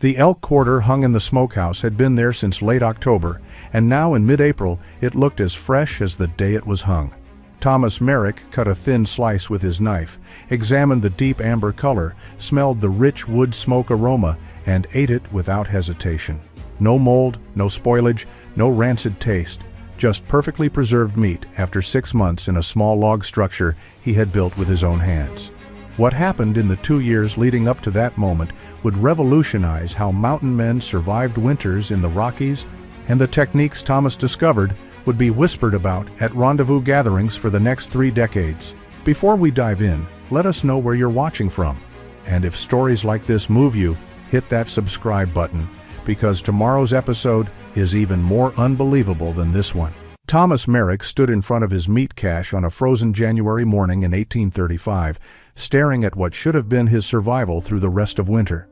The elk quarter hung in the smokehouse had been there since late October, and now in mid-April it looked as fresh as the day it was hung. Thomas Merrick cut a thin slice with his knife, examined the deep amber color, smelled the rich wood smoke aroma, and ate it without hesitation. No mold, no spoilage, no rancid taste, just perfectly preserved meat after 6 months in a small log structure he had built with his own hands. What happened in the 2 years leading up to that moment would revolutionize how mountain men survived winters in the Rockies, and the techniques Thomas discovered would be whispered about at rendezvous gatherings for the next 3 decades. Before we dive in, let us know where you're watching from. And if stories like this move you, hit that subscribe button, because tomorrow's episode is even more unbelievable than this one. Thomas Merrick stood in front of his meat cache on a frozen January morning in 1835, staring at what should have been his survival through the rest of winter.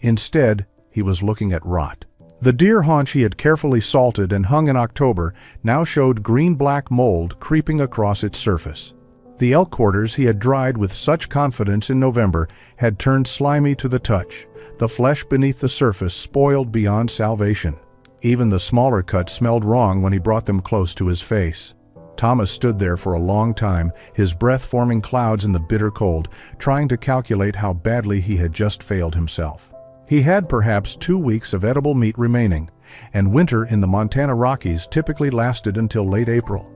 Instead, he was looking at rot. The deer haunch he had carefully salted and hung in October now showed green-black mold creeping across its surface. The elk quarters he had dried with such confidence in November had turned slimy to the touch, the flesh beneath the surface spoiled beyond salvation. Even the smaller cuts smelled wrong when he brought them close to his face. Thomas stood there for a long time, his breath forming clouds in the bitter cold, trying to calculate how badly he had just failed himself. He had perhaps 2 weeks of edible meat remaining, and winter in the Montana Rockies typically lasted until late April.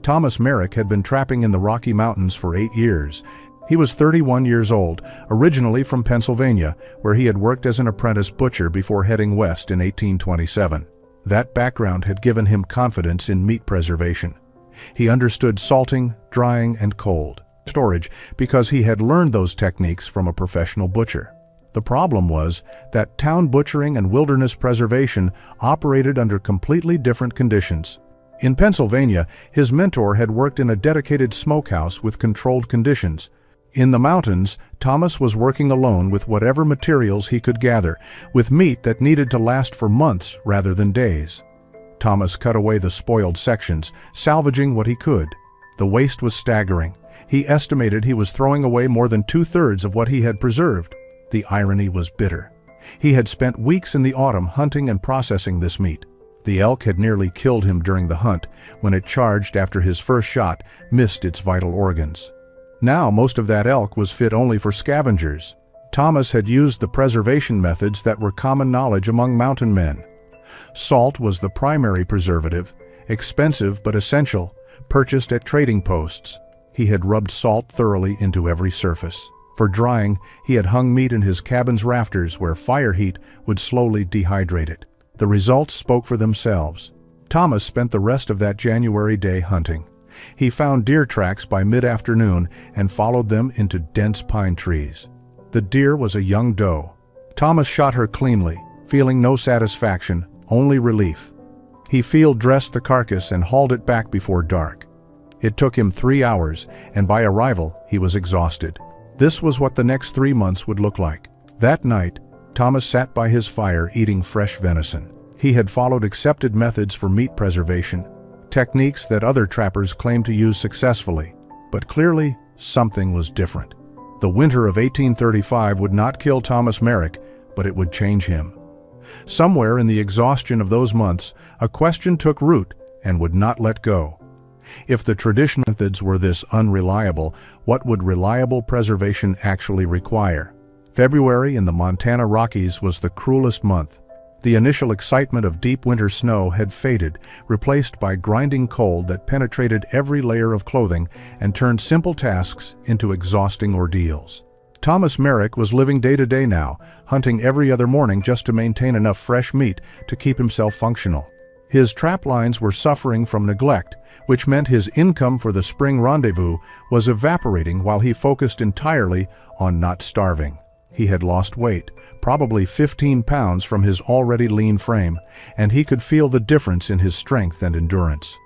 Thomas Merrick had been trapping in the Rocky Mountains for 8 years. He was 31 years old, originally from Pennsylvania, where he had worked as an apprentice butcher before heading west in 1827. That background had given him confidence in meat preservation. He understood salting, drying, and cold storage because he had learned those techniques from a professional butcher. The problem was that town butchering and wilderness preservation operated under completely different conditions. In Pennsylvania, his mentor had worked in a dedicated smokehouse with controlled conditions. In the mountains, Thomas was working alone with whatever materials he could gather, with meat that needed to last for months rather than days. Thomas cut away the spoiled sections, salvaging what he could. The waste was staggering. He estimated he was throwing away more than 2/3 of what he had preserved. The irony was bitter. He had spent weeks in the autumn hunting and processing this meat. The elk had nearly killed him during the hunt, when it charged after his first shot missed its vital organs. Now most of that elk was fit only for scavengers. Thomas had used the preservation methods that were common knowledge among mountain men. Salt was the primary preservative, expensive but essential, purchased at trading posts. He had rubbed salt thoroughly into every surface. For drying, he had hung meat in his cabin's rafters where fire heat would slowly dehydrate it. The results spoke for themselves. Thomas spent the rest of that January day hunting. He found deer tracks by mid-afternoon and followed them into dense pine trees. The deer was a young doe. Thomas shot her cleanly, feeling no satisfaction, only relief. He field-dressed the carcass and hauled it back before dark. It took him 3 hours, and by arrival he was exhausted. This was what the next 3 months would look like. That night, Thomas sat by his fire eating fresh venison. He had followed accepted methods for meat preservation, techniques that other trappers claimed to use successfully, but clearly something was different. The winter of 1835 would not kill Thomas Merrick, but it would change him. Somewhere in the exhaustion of those months, a question took root and would not let go. If the traditional methods were this unreliable, what would reliable preservation actually require? February in the Montana Rockies was the cruelest month. The initial excitement of deep winter snow had faded, replaced by grinding cold that penetrated every layer of clothing and turned simple tasks into exhausting ordeals. Thomas Merrick was living day to day now, hunting every other morning just to maintain enough fresh meat to keep himself functional. His trap lines were suffering from neglect, which meant his income for the spring rendezvous was evaporating while he focused entirely on not starving. He had lost weight, probably 15 pounds from his already lean frame, and he could feel the difference in his strength and endurance.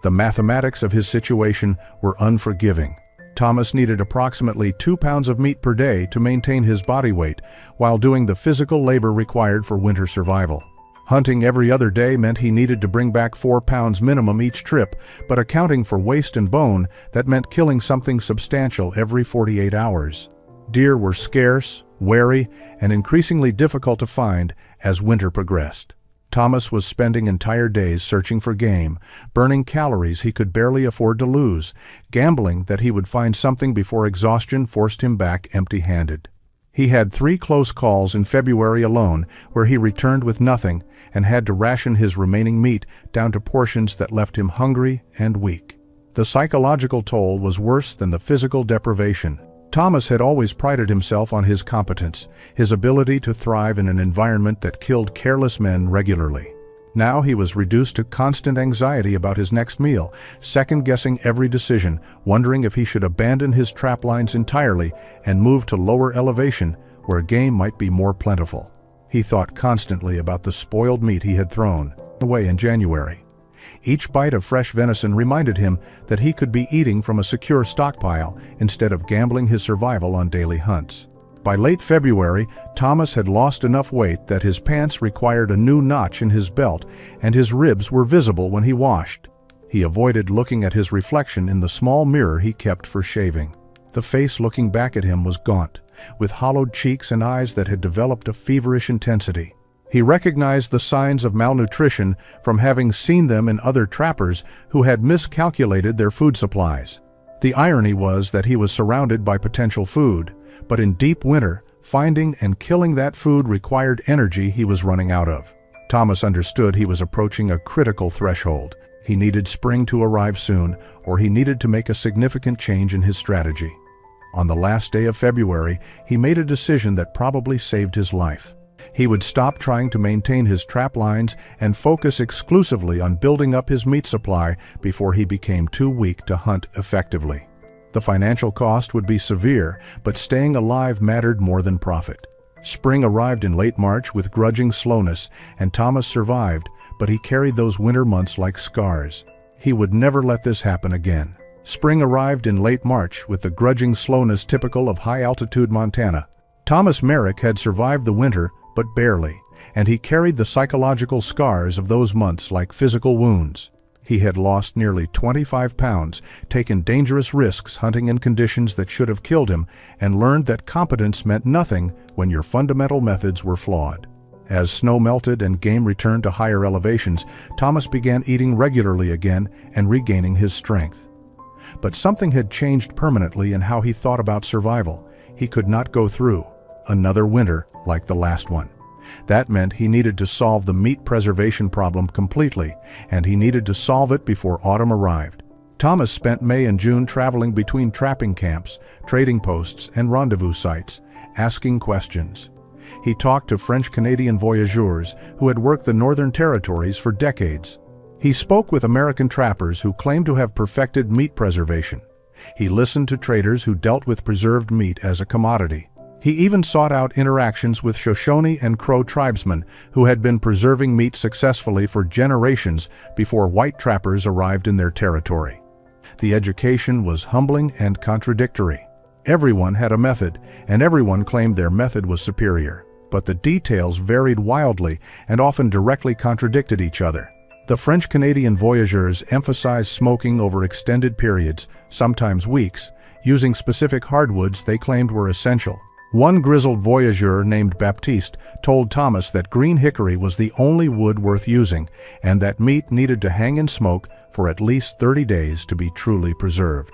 The mathematics of his situation were unforgiving. Thomas needed approximately 2 pounds of meat per day to maintain his body weight while doing the physical labor required for winter survival. Hunting every other day meant he needed to bring back 4 pounds minimum each trip, but accounting for waste and bone, that meant killing something substantial every 48 hours. Deer were scarce, wary, and increasingly difficult to find as winter progressed. Thomas was spending entire days searching for game, burning calories he could barely afford to lose, gambling that he would find something before exhaustion forced him back empty-handed. He had 3 close calls in February alone where he returned with nothing and had to ration his remaining meat down to portions that left him hungry and weak. The psychological toll was worse than the physical deprivation. Thomas had always prided himself on his competence, his ability to thrive in an environment that killed careless men regularly. Now he was reduced to constant anxiety about his next meal, second-guessing every decision, wondering if he should abandon his trap lines entirely and move to lower elevation where game might be more plentiful. He thought constantly about the spoiled meat he had thrown away in January. Each bite of fresh venison reminded him that he could be eating from a secure stockpile instead of gambling his survival on daily hunts. By late February, Thomas had lost enough weight that his pants required a new notch in his belt, and his ribs were visible when he washed. He avoided looking at his reflection in the small mirror he kept for shaving. The face looking back at him was gaunt, with hollowed cheeks and eyes that had developed a feverish intensity. He recognized the signs of malnutrition from having seen them in other trappers who had miscalculated their food supplies. The irony was that he was surrounded by potential food, but in deep winter, finding and killing that food required energy he was running out of. Thomas understood he was approaching a critical threshold. He needed spring to arrive soon, or he needed to make a significant change in his strategy. On the last day of February, he made a decision that probably saved his life. He would stop trying to maintain his trap lines and focus exclusively on building up his meat supply before he became too weak to hunt effectively. The financial cost would be severe, but staying alive mattered more than profit. Spring arrived in late March with grudging slowness, and Thomas survived, but he carried those winter months like scars. He would never let this happen again. Spring arrived in late March with the grudging slowness typical of high-altitude Montana. Thomas Merrick had survived the winter, but barely, and he carried the psychological scars of those months like physical wounds. He had lost nearly 25 pounds, taken dangerous risks hunting in conditions that should have killed him, and learned that competence meant nothing when your fundamental methods were flawed. As snow melted and game returned to higher elevations, Thomas began eating regularly again and regaining his strength. But something had changed permanently in how he thought about survival. He could not go through another winter like the last one. That meant he needed to solve the meat preservation problem completely, and he needed to solve it before autumn arrived. Thomas spent May and June traveling between trapping camps, trading posts, and rendezvous sites, asking questions. He talked to French-Canadian voyageurs who had worked the Northern Territories for decades. He spoke with American trappers who claimed to have perfected meat preservation. He listened to traders who dealt with preserved meat as a commodity. He even sought out interactions with Shoshone and Crow tribesmen who had been preserving meat successfully for generations before white trappers arrived in their territory. The education was humbling and contradictory. Everyone had a method, and everyone claimed their method was superior, but the details varied wildly and often directly contradicted each other. The French-Canadian voyageurs emphasized smoking over extended periods, sometimes weeks, using specific hardwoods they claimed were essential. One grizzled voyageur named Baptiste told Thomas that green hickory was the only wood worth using, and that meat needed to hang in smoke for at least 30 days to be truly preserved.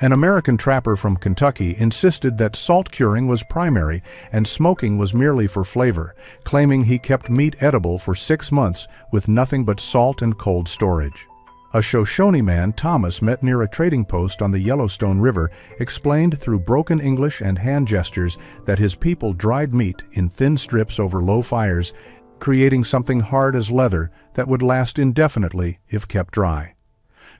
An American trapper from Kentucky insisted that salt curing was primary and smoking was merely for flavor, claiming he kept meat edible for 6 months with nothing but salt and cold storage. A Shoshone man Thomas met near a trading post on the Yellowstone River explained through broken English and hand gestures that his people dried meat in thin strips over low fires, creating something hard as leather that would last indefinitely if kept dry.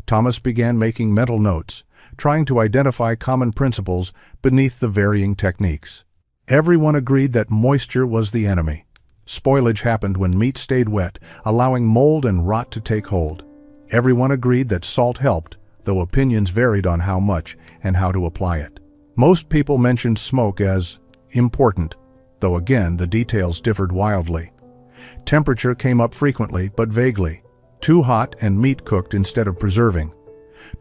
Thomas began making mental notes, trying to identify common principles beneath the varying techniques. Everyone agreed that moisture was the enemy. Spoilage happened when meat stayed wet, allowing mold and rot to take hold. Everyone agreed that salt helped, though opinions varied on how much and how to apply it. Most people mentioned smoke as important, though again the details differed wildly. Temperature came up frequently but vaguely. Too hot and meat cooked instead of preserving.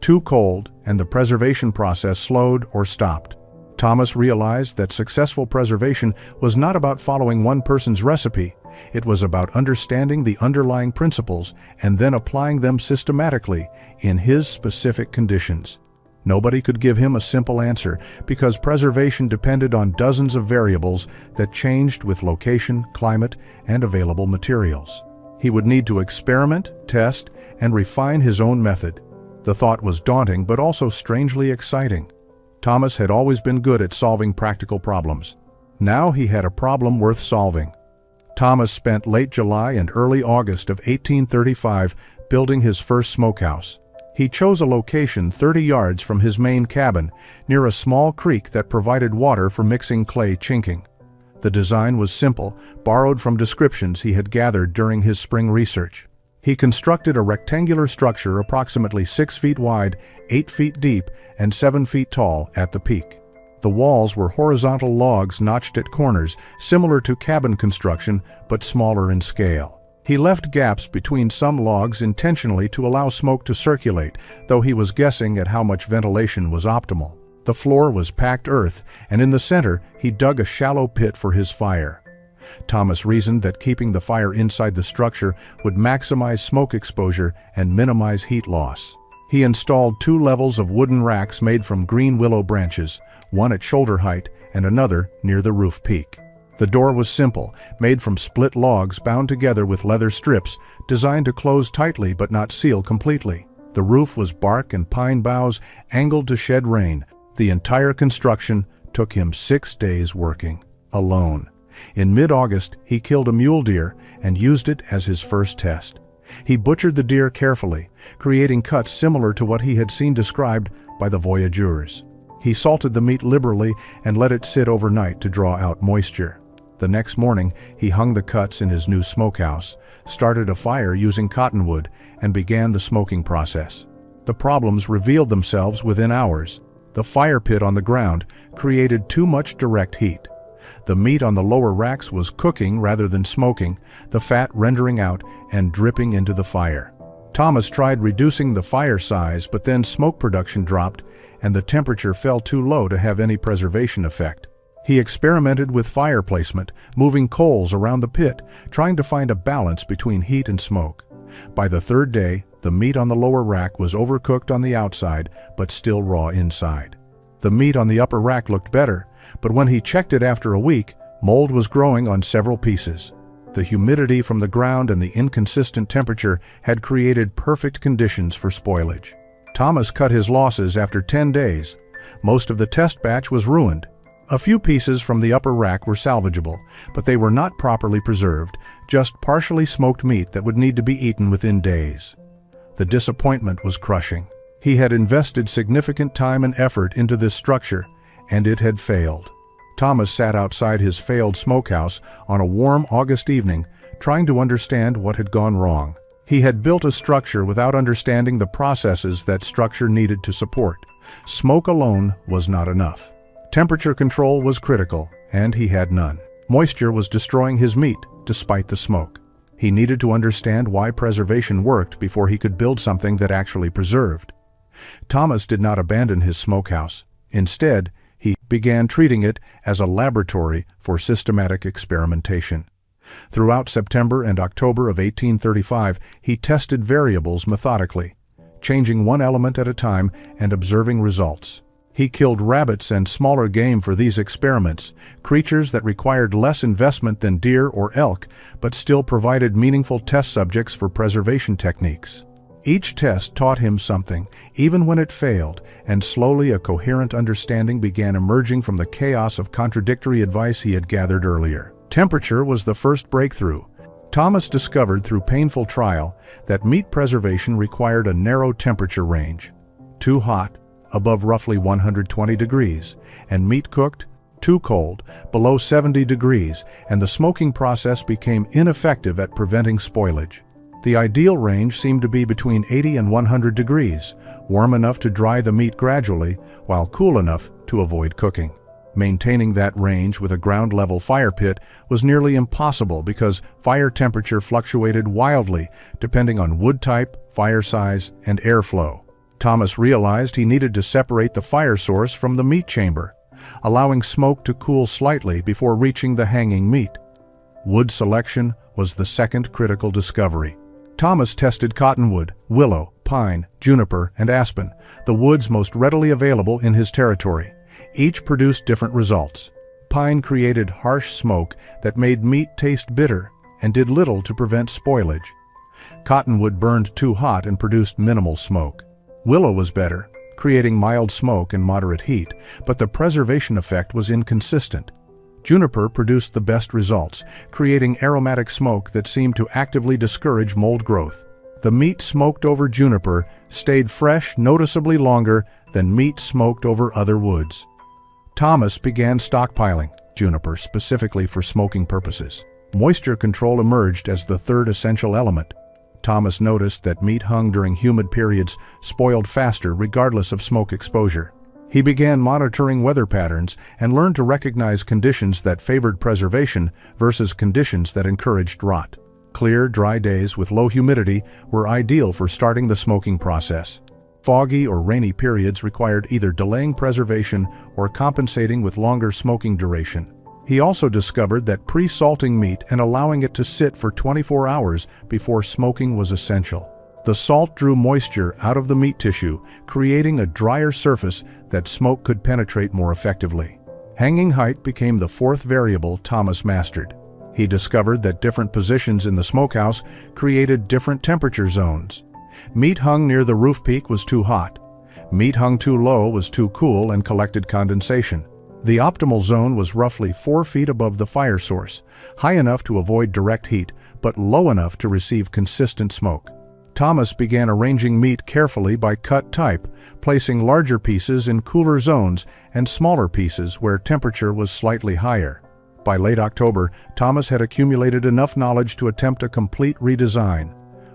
Too cold and the preservation process slowed or stopped. Thomas realized that successful preservation was not about following one person's recipe. It was about understanding the underlying principles and then applying them systematically in his specific conditions. Nobody could give him a simple answer because preservation depended on dozens of variables that changed with location, climate, and available materials. He would need to experiment, test, and refine his own method. The thought was daunting but also strangely exciting. Thomas had always been good at solving practical problems. Now he had a problem worth solving. Thomas spent late July and early August of 1835 building his first smokehouse. He chose a location 30 yards from his main cabin, near a small creek that provided water for mixing clay chinking. The design was simple, borrowed from descriptions he had gathered during his spring research. He constructed a rectangular structure approximately 6 feet wide, 8 feet deep, and 7 feet tall at the peak. The walls were horizontal logs notched at corners, similar to cabin construction, but smaller in scale. He left gaps between some logs intentionally to allow smoke to circulate, though he was guessing at how much ventilation was optimal. The floor was packed earth, and in the center he dug a shallow pit for his fire. Thomas reasoned that keeping the fire inside the structure would maximize smoke exposure and minimize heat loss. He installed 2 levels of wooden racks made from green willow branches, one at shoulder height and another near the roof peak. The door was simple, made from split logs bound together with leather strips, designed to close tightly but not seal completely. The roof was bark and pine boughs, angled to shed rain. The entire construction took him 6 days working, alone. In mid-August, he killed a mule deer and used it as his first test. He butchered the deer carefully, creating cuts similar to what he had seen described by the voyageurs. He salted the meat liberally and let it sit overnight to draw out moisture. The next morning, he hung the cuts in his new smokehouse, started a fire using cottonwood, and began the smoking process. The problems revealed themselves within hours. The fire pit on the ground created too much direct heat. The meat on the lower racks was cooking rather than smoking, the fat rendering out and dripping into the fire. Thomas tried reducing the fire size, but then smoke production dropped and the temperature fell too low to have any preservation effect. He experimented with fire placement, moving coals around the pit, trying to find a balance between heat and smoke. By the 3rd day, the meat on the lower rack was overcooked on the outside, but still raw inside. The meat on the upper rack looked better, but when he checked it after a week, mold was growing on several pieces. The humidity from the ground and the inconsistent temperature had created perfect conditions for spoilage. Thomas cut his losses after 10 days. Most of the test batch was ruined. A few pieces from the upper rack were salvageable, but they were not properly preserved, just partially smoked meat that would need to be eaten within days. The disappointment was crushing. He had invested significant time and effort into this structure, and it had failed. Thomas sat outside his failed smokehouse on a warm August evening, trying to understand what had gone wrong. He had built a structure without understanding the processes that structure needed to support. Smoke alone was not enough. Temperature control was critical, and he had none. Moisture was destroying his meat, despite the smoke. He needed to understand why preservation worked before he could build something that actually preserved. Thomas did not abandon his smokehouse. Instead, he began treating it as a laboratory for systematic experimentation. Throughout September and October of 1835, he tested variables methodically, changing one element at a time and observing results. He killed rabbits and smaller game for these experiments, creatures that required less investment than deer or elk, but still provided meaningful test subjects for preservation techniques. Each test taught him something, even when it failed, and slowly a coherent understanding began emerging from the chaos of contradictory advice he had gathered earlier. Temperature was the first breakthrough. Thomas discovered through painful trial that meat preservation required a narrow temperature range: too hot, above roughly 120 degrees, and meat cooked, too cold, below 70 degrees, and the smoking process became ineffective at preventing spoilage. The ideal range seemed to be between 80 and 100 degrees, warm enough to dry the meat gradually, while cool enough to avoid cooking. Maintaining that range with a ground-level fire pit was nearly impossible because fire temperature fluctuated wildly depending on wood type, fire size, and airflow. Thomas realized he needed to separate the fire source from the meat chamber. allowing smoke to cool slightly before reaching the hanging meat. Wood selection was the second critical discovery. Thomas tested cottonwood, willow, pine, juniper, and aspen, the woods most readily available in his territory. Each produced different results. Pine created harsh smoke that made meat taste bitter and did little to prevent spoilage. Cottonwood burned too hot and produced minimal smoke. Willow was better, creating mild smoke and moderate heat, but the preservation effect was inconsistent. Juniper produced the best results, creating aromatic smoke that seemed to actively discourage mold growth. The meat smoked over juniper stayed fresh noticeably longer than meat smoked over other woods. Thomas began stockpiling juniper specifically for smoking purposes. Moisture control emerged as the third essential element. Thomas noticed that meat hung during humid periods spoiled faster regardless of smoke exposure. He began monitoring weather patterns and learned to recognize conditions that favored preservation versus conditions that encouraged rot. Clear, dry days with low humidity were ideal for starting the smoking process. Foggy or rainy periods required either delaying preservation or compensating with longer smoking duration. He also discovered that pre-salting meat and allowing it to sit for 24 hours before smoking was essential. The salt drew moisture out of the meat tissue, creating a drier surface that smoke could penetrate more effectively. Hanging height became the fourth variable Thomas mastered. He discovered that different positions in the smokehouse created different temperature zones. Meat hung near the roof peak was too hot. Meat hung too low was too cool and collected condensation. The optimal zone was roughly 4 feet above the fire source, high enough to avoid direct heat, but low enough to receive consistent smoke. Thomas began arranging meat carefully by cut type, placing larger pieces in cooler zones and smaller pieces where temperature was slightly higher. By late October, Thomas had accumulated enough knowledge to attempt a complete redesign.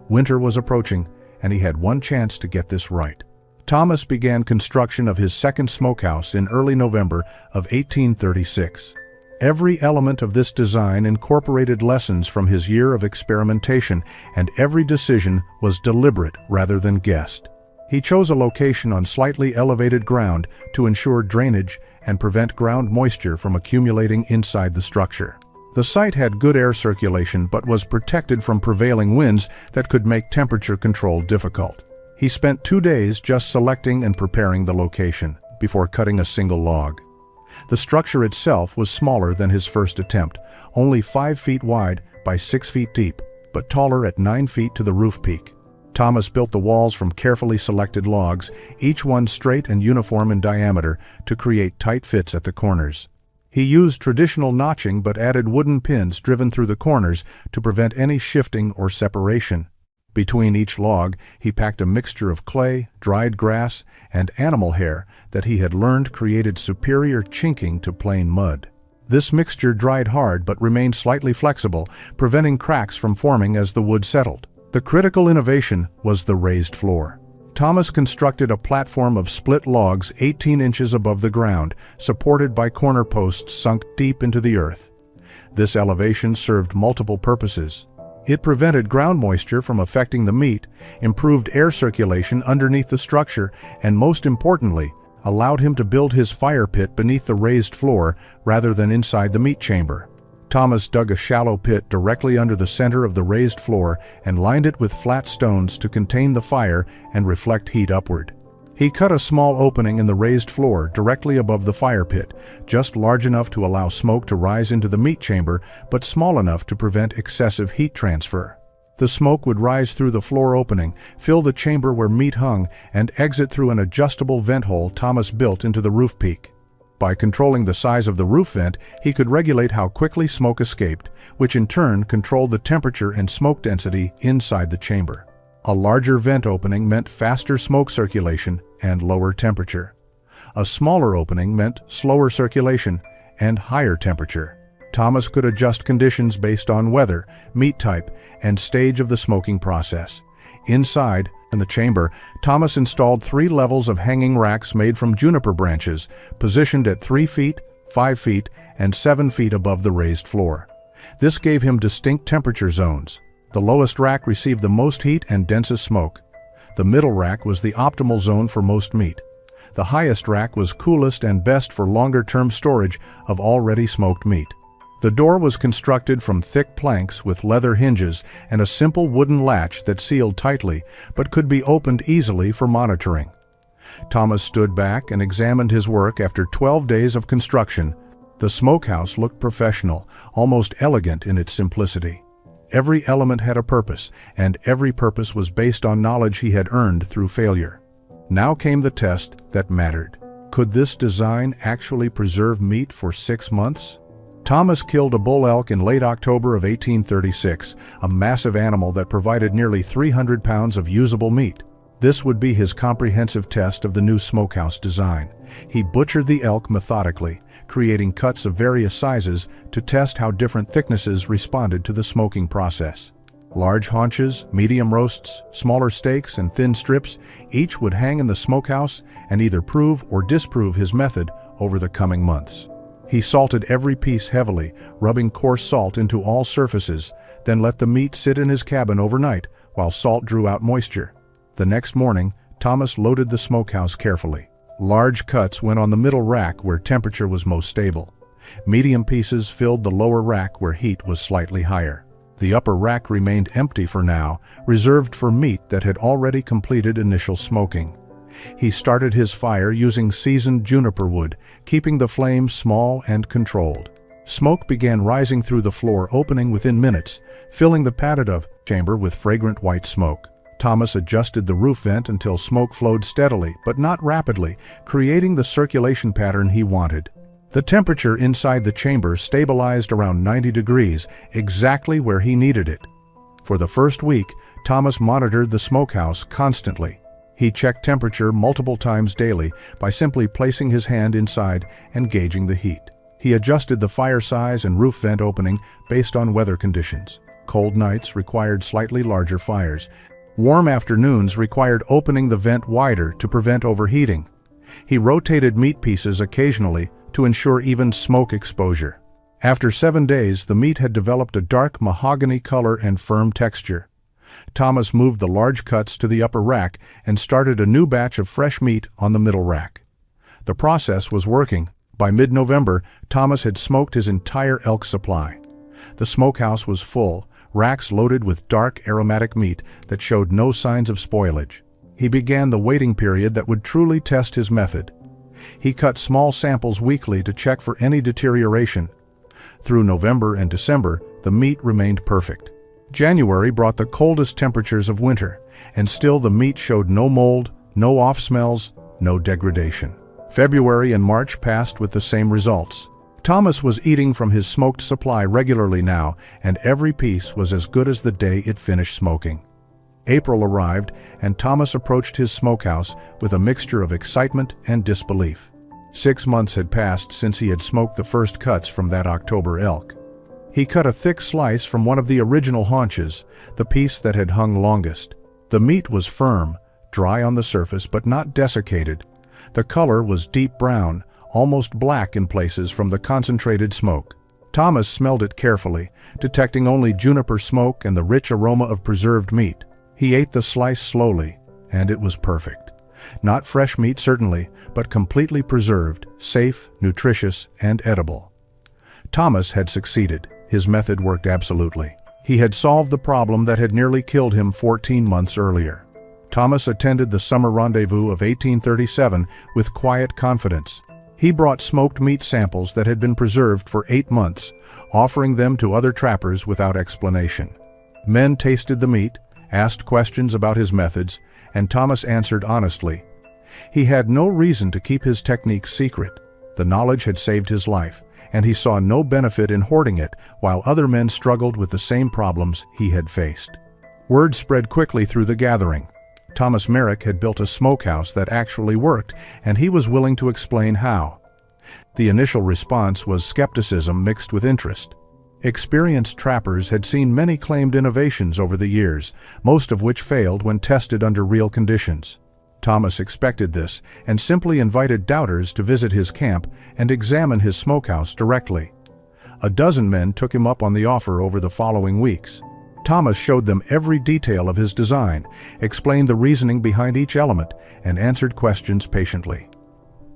Winter was approaching, and he had one chance to get this right. Thomas began construction of his second smokehouse in early November of 1836. Every element of this design incorporated lessons from his year of experimentation, and every decision was deliberate rather than guessed. He chose a location on slightly elevated ground to ensure drainage and prevent ground moisture from accumulating inside the structure. The site had good air circulation but was protected from prevailing winds that could make temperature control difficult. He spent 2 days just selecting and preparing the location before cutting a single log. The structure itself was smaller than his first attempt, only 5 feet wide by 6 feet deep, but taller at 9 feet to the roof peak. Thomas built the walls from carefully selected logs, each one straight and uniform in diameter, to create tight fits at the corners. He used traditional notching but added wooden pins driven through the corners to prevent any shifting or separation. Between each log, he packed a mixture of clay, dried grass, and animal hair that he had learned created superior chinking to plain mud. This mixture dried hard but remained slightly flexible, preventing cracks from forming as the wood settled. The critical innovation was the raised floor. Thomas constructed a platform of split logs 18 inches above the ground, supported by corner posts sunk deep into the earth. This elevation served multiple purposes. It prevented ground moisture from affecting the meat, improved air circulation underneath the structure, and most importantly, allowed him to build his fire pit beneath the raised floor rather than inside the meat chamber. Thomas dug a shallow pit directly under the center of the raised floor and lined it with flat stones to contain the fire and reflect heat upward. He cut a small opening in the raised floor directly above the fire pit, just large enough to allow smoke to rise into the meat chamber, but small enough to prevent excessive heat transfer. The smoke would rise through the floor opening, fill the chamber where meat hung, and exit through an adjustable vent hole Thomas built into the roof peak. By controlling the size of the roof vent, he could regulate how quickly smoke escaped, which in turn controlled the temperature and smoke density inside the chamber. A larger vent opening meant faster smoke circulation and lower temperature. A smaller opening meant slower circulation and higher temperature. Thomas could adjust conditions based on weather, meat type, and stage of the smoking process. Inside, in the chamber, Thomas installed 3 levels of hanging racks made from juniper branches, positioned at 3 feet, 5 feet, and 7 feet above the raised floor. This gave him distinct temperature zones. The lowest rack received the most heat and densest smoke. The middle rack was the optimal zone for most meat. The highest rack was coolest and best for longer-term storage of already smoked meat. The door was constructed from thick planks with leather hinges and a simple wooden latch that sealed tightly but could be opened easily for monitoring. Thomas stood back and examined his work after 12 days of construction. The smokehouse looked professional, almost elegant in its simplicity. Every element had a purpose, and every purpose was based on knowledge he had earned through failure. Now came the test that mattered. Could this design actually preserve meat for 6 months? Thomas killed a bull elk in late October of 1836, a massive animal that provided nearly 300 pounds of usable meat. This would be his comprehensive test of the new smokehouse design. He butchered the elk methodically, creating cuts of various sizes to test how different thicknesses responded to the smoking process. Large haunches, medium roasts, smaller steaks, and thin strips, each would hang in the smokehouse and either prove or disprove his method over the coming months. He salted every piece heavily, rubbing coarse salt into all surfaces, then let the meat sit in his cabin overnight while salt drew out moisture. The next morning, Thomas loaded the smokehouse carefully. Large cuts went on the middle rack where temperature was most stable. Medium pieces filled the lower rack where heat was slightly higher. The upper rack remained empty for now, reserved for meat that had already completed initial smoking. He started his fire using seasoned juniper wood, keeping the flame small and controlled. Smoke began rising through the floor opening within minutes, filling the padded chamber with fragrant white smoke. Thomas adjusted the roof vent until smoke flowed steadily, but not rapidly, creating the circulation pattern he wanted. The temperature inside the chamber stabilized around 90 degrees, exactly where he needed it. For the first week, Thomas monitored the smokehouse constantly. He checked temperature multiple times daily by simply placing his hand inside and gauging the heat. He adjusted the fire size and roof vent opening based on weather conditions. Cold nights required slightly larger fires. Warm afternoons required opening the vent wider to prevent overheating. He rotated meat pieces occasionally to ensure even smoke exposure. After 7 days, the meat had developed a dark mahogany color and firm texture. Thomas moved the large cuts to the upper rack and started a new batch of fresh meat on the middle rack. The process was working. By mid-November, Thomas had smoked his entire elk supply. The smokehouse was full, racks loaded with dark, aromatic meat that showed no signs of spoilage. He began the waiting period that would truly test his method. He cut small samples weekly to check for any deterioration. Through November and December, the meat remained perfect. January brought the coldest temperatures of winter, and still the meat showed no mold, no off smells, no degradation. February and March passed with the same results. Thomas was eating from his smoked supply regularly now, and every piece was as good as the day it finished smoking. April arrived, and Thomas approached his smokehouse with a mixture of excitement and disbelief. 6 months had passed since he had smoked the first cuts from that October elk. He cut a thick slice from one of the original haunches, the piece that had hung longest. The meat was firm, dry on the surface but not desiccated. The color was deep brown, almost black in places from the concentrated smoke. Thomas smelled it carefully, detecting only juniper smoke and the rich aroma of preserved meat. He ate the slice slowly, and it was perfect. Not fresh meat certainly, but completely preserved, safe, nutritious, and edible. Thomas had succeeded. His method worked absolutely. He had solved the problem that had nearly killed him 14 months earlier. Thomas attended the summer rendezvous of 1837 with quiet confidence. He brought smoked meat samples that had been preserved for 8 months, offering them to other trappers without explanation. Men tasted the meat, asked questions about his methods, and Thomas answered honestly. He had no reason to keep his techniques secret. The knowledge had saved his life, and he saw no benefit in hoarding it while other men struggled with the same problems he had faced. Word spread quickly through the gathering. Thomas Merrick had built a smokehouse that actually worked, and he was willing to explain how. The initial response was skepticism mixed with interest. Experienced trappers had seen many claimed innovations over the years, most of which failed when tested under real conditions. Thomas expected this and simply invited doubters to visit his camp and examine his smokehouse directly. A dozen men took him up on the offer over the following weeks. Thomas showed them every detail of his design, explained the reasoning behind each element, and answered questions patiently.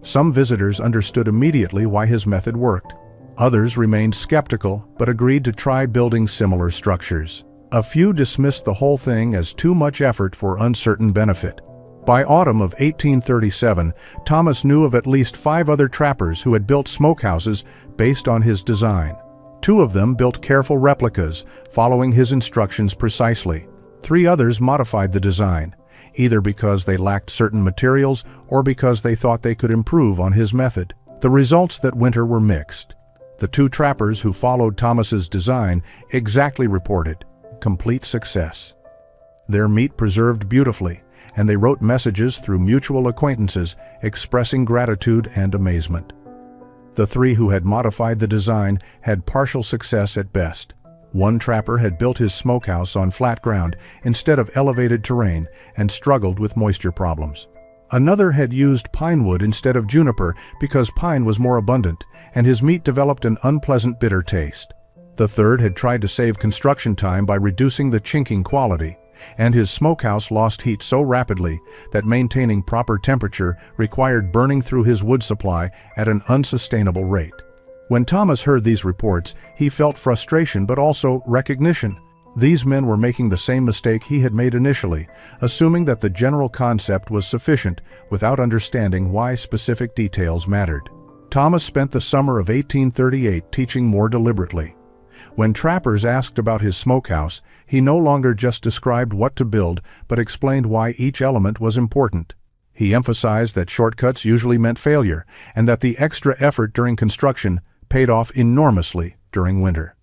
Some visitors understood immediately why his method worked. Others remained skeptical but agreed to try building similar structures. A few dismissed the whole thing as too much effort for uncertain benefit. By autumn of 1837, Thomas knew of at least 5 other trappers who had built smokehouses based on his design. 2 of them built careful replicas, following his instructions precisely. 3 others modified the design, either because they lacked certain materials or because they thought they could improve on his method. The results that winter were mixed. The 2 trappers who followed Thomas's design exactly reported complete success. Their meat preserved beautifully, and they wrote messages through mutual acquaintances expressing gratitude and amazement. The 3 who had modified the design had partial success at best. One trapper had built his smokehouse on flat ground instead of elevated terrain and struggled with moisture problems. Another had used pine wood instead of juniper because pine was more abundant, and his meat developed an unpleasant bitter taste. The third had tried to save construction time by reducing the chinking quality, and his smokehouse lost heat so rapidly that maintaining proper temperature required burning through his wood supply at an unsustainable rate. When Thomas heard these reports, he felt frustration but also recognition. These men were making the same mistake he had made initially, assuming that the general concept was sufficient without understanding why specific details mattered. Thomas spent the summer of 1838 teaching more deliberately. When trappers asked about his smokehouse, he no longer just described what to build, but explained why each element was important. He emphasized that shortcuts usually meant failure, and that the extra effort during construction paid off enormously during winter.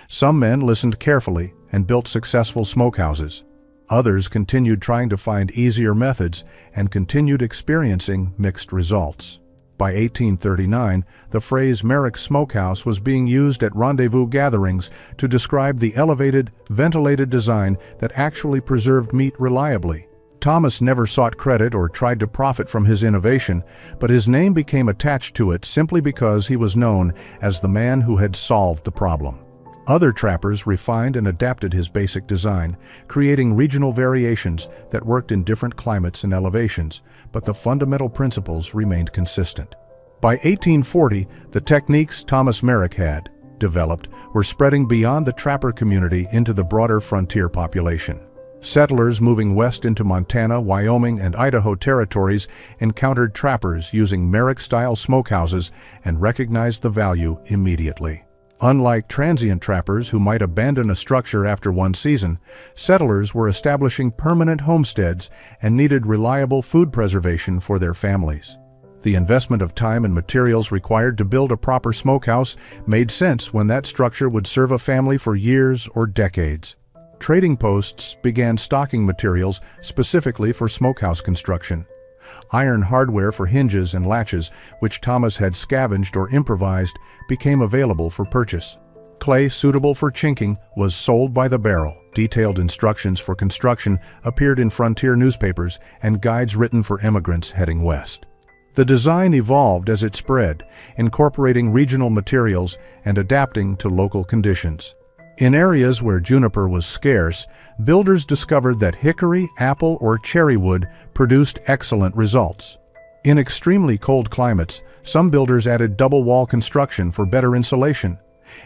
Some men listened carefully and built successful smokehouses. Others continued trying to find easier methods and continued experiencing mixed results. By 1839, the phrase Merrick Smokehouse was being used at rendezvous gatherings to describe the elevated, ventilated design that actually preserved meat reliably. Thomas never sought credit or tried to profit from his innovation, but his name became attached to it simply because he was known as the man who had solved the problem. Other trappers refined and adapted his basic design, creating regional variations that worked in different climates and elevations, but the fundamental principles remained consistent. By 1840, the techniques Thomas Merrick had developed were spreading beyond the trapper community into the broader frontier population. Settlers moving west into Montana, Wyoming, and Idaho territories encountered trappers using Merrick-style smokehouses and recognized the value immediately. Unlike transient trappers who might abandon a structure after one season, settlers were establishing permanent homesteads and needed reliable food preservation for their families. The investment of time and materials required to build a proper smokehouse made sense when that structure would serve a family for years or decades. Trading posts began stocking materials specifically for smokehouse construction. Iron hardware for hinges and latches, which Thomas had scavenged or improvised, became available for purchase. Clay suitable for chinking was sold by the barrel. Detailed instructions for construction appeared in frontier newspapers and guides written for immigrants heading west. The design evolved as it spread, incorporating regional materials and adapting to local conditions. In areas where juniper was scarce, builders discovered that hickory, apple, or cherry wood produced excellent results. In extremely cold climates, some builders added double wall construction for better insulation.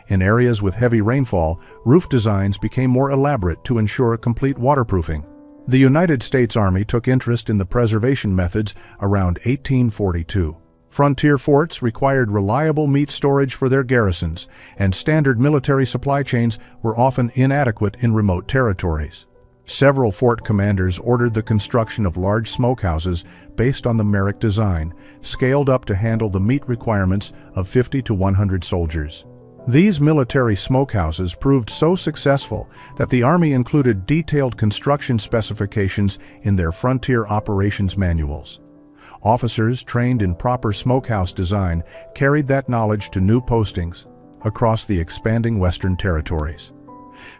In areas with heavy rainfall, roof designs became more elaborate to ensure complete waterproofing. The United States Army took interest in the preservation methods around 1842. Frontier forts required reliable meat storage for their garrisons, and standard military supply chains were often inadequate in remote territories. Several fort commanders ordered the construction of large smokehouses based on the Merrick design, scaled up to handle the meat requirements of 50 to 100 soldiers. These military smokehouses proved so successful that the Army included detailed construction specifications in their frontier operations manuals. Officers trained in proper smokehouse design carried that knowledge to new postings across the expanding Western territories.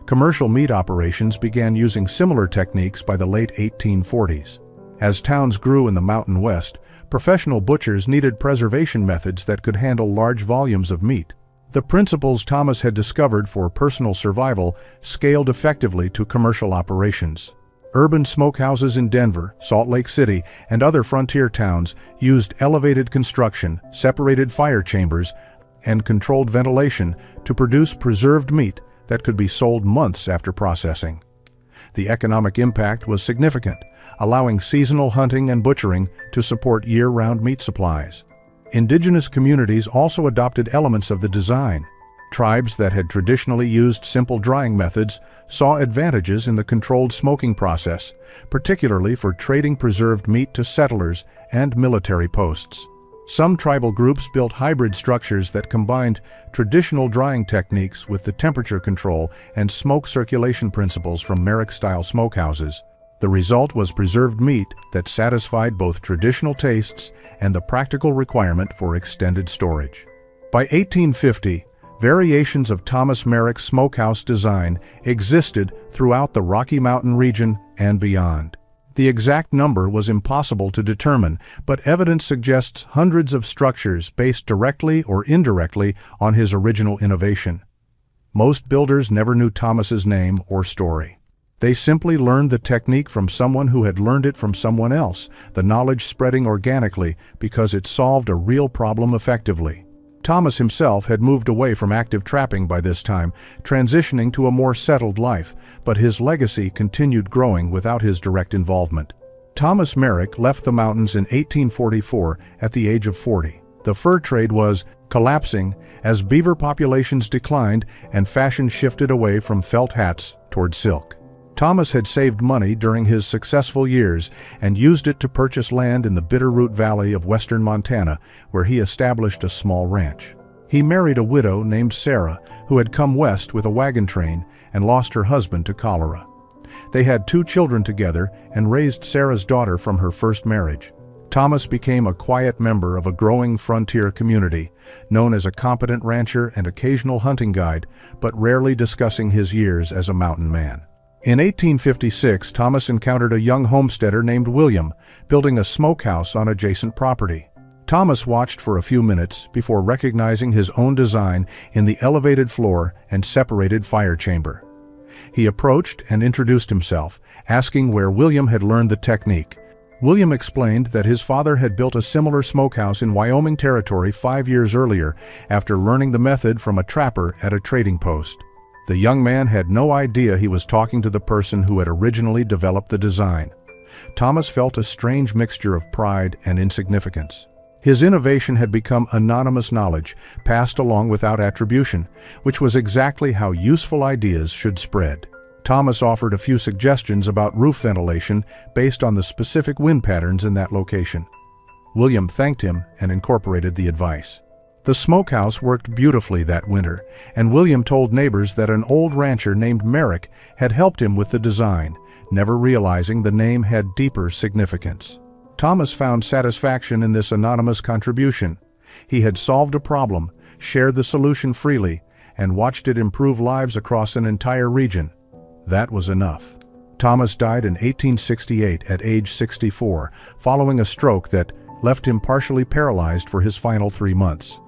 Commercial meat operations began using similar techniques by the late 1840s. As towns grew in the Mountain West, professional butchers needed preservation methods that could handle large volumes of meat. The principles Thomas had discovered for personal survival scaled effectively to commercial operations. Urban smokehouses in Denver, Salt Lake City, and other frontier towns used elevated construction, separated fire chambers, and controlled ventilation to produce preserved meat that could be sold months after processing. The economic impact was significant, allowing seasonal hunting and butchering to support year-round meat supplies. Indigenous communities also adopted elements of the design. Tribes that had traditionally used simple drying methods saw advantages in the controlled smoking process, particularly for trading preserved meat to settlers and military posts. Some tribal groups built hybrid structures that combined traditional drying techniques with the temperature control and smoke circulation principles from Merrick-style smokehouses. The result was preserved meat that satisfied both traditional tastes and the practical requirement for extended storage. By 1850, variations of Thomas Merrick's smokehouse design existed throughout the Rocky Mountain region and beyond. The exact number was impossible to determine, but evidence suggests hundreds of structures based directly or indirectly on his original innovation. Most builders never knew Thomas's name or story. They simply learned the technique from someone who had learned it from someone else, the knowledge spreading organically because it solved a real problem effectively. Thomas himself had moved away from active trapping by this time, transitioning to a more settled life, but his legacy continued growing without his direct involvement. Thomas Merrick left the mountains in 1844 at the age of 40. The fur trade was collapsing as beaver populations declined and fashion shifted away from felt hats toward silk. Thomas had saved money during his successful years and used it to purchase land in the Bitterroot Valley of western Montana, where he established a small ranch. He married a widow named Sarah, who had come west with a wagon train and lost her husband to cholera. They had 2 children together and raised Sarah's daughter from her first marriage. Thomas became a quiet member of a growing frontier community, known as a competent rancher and occasional hunting guide, but rarely discussing his years as a mountain man. In 1856, Thomas encountered a young homesteader named William, building a smokehouse on adjacent property. Thomas watched for a few minutes before recognizing his own design in the elevated floor and separated fire chamber. He approached and introduced himself, asking where William had learned the technique. William explained that his father had built a similar smokehouse in Wyoming Territory 5 years earlier after learning the method from a trapper at a trading post. The young man had no idea he was talking to the person who had originally developed the design. Thomas felt a strange mixture of pride and insignificance. His innovation had become anonymous knowledge, passed along without attribution, which was exactly how useful ideas should spread. Thomas offered a few suggestions about roof ventilation based on the specific wind patterns in that location. William thanked him and incorporated the advice. The smokehouse worked beautifully that winter, and William told neighbors that an old rancher named Merrick had helped him with the design, never realizing the name had deeper significance. Thomas found satisfaction in this anonymous contribution. He had solved a problem, shared the solution freely, and watched it improve lives across an entire region. That was enough. Thomas died in 1868 at age 64, following a stroke that left him partially paralyzed for his final 3 months.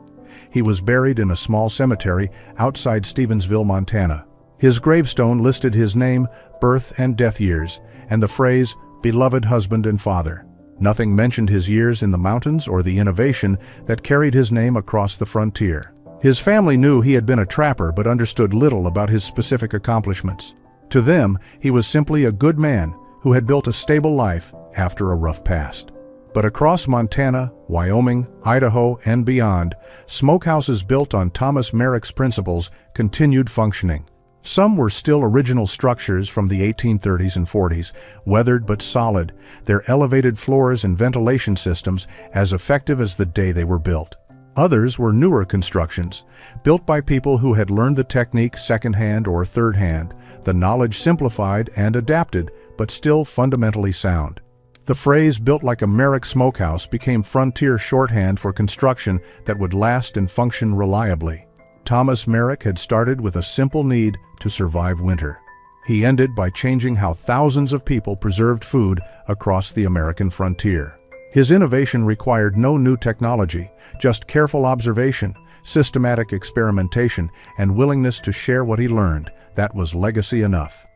He was buried in a small cemetery outside Stevensville, Montana. His gravestone listed his name, birth and death years, and the phrase, "beloved husband and father." Nothing mentioned his years in the mountains or the innovation that carried his name across the frontier. His family knew he had been a trapper but understood little about his specific accomplishments. To them, he was simply a good man who had built a stable life after a rough past. But across Montana, Wyoming, Idaho, and beyond, smokehouses built on Thomas Merrick's principles continued functioning. Some were still original structures from the 1830s and 40s, weathered but solid, their elevated floors and ventilation systems as effective as the day they were built. Others were newer constructions, built by people who had learned the technique secondhand or thirdhand, the knowledge simplified and adapted, but still fundamentally sound. The phrase "built like a Merrick smokehouse" became frontier shorthand for construction that would last and function reliably. Thomas Merrick had started with a simple need to survive winter. He ended by changing how thousands of people preserved food across the American frontier. His innovation required no new technology, just careful observation, systematic experimentation, and willingness to share what he learned. That was legacy enough.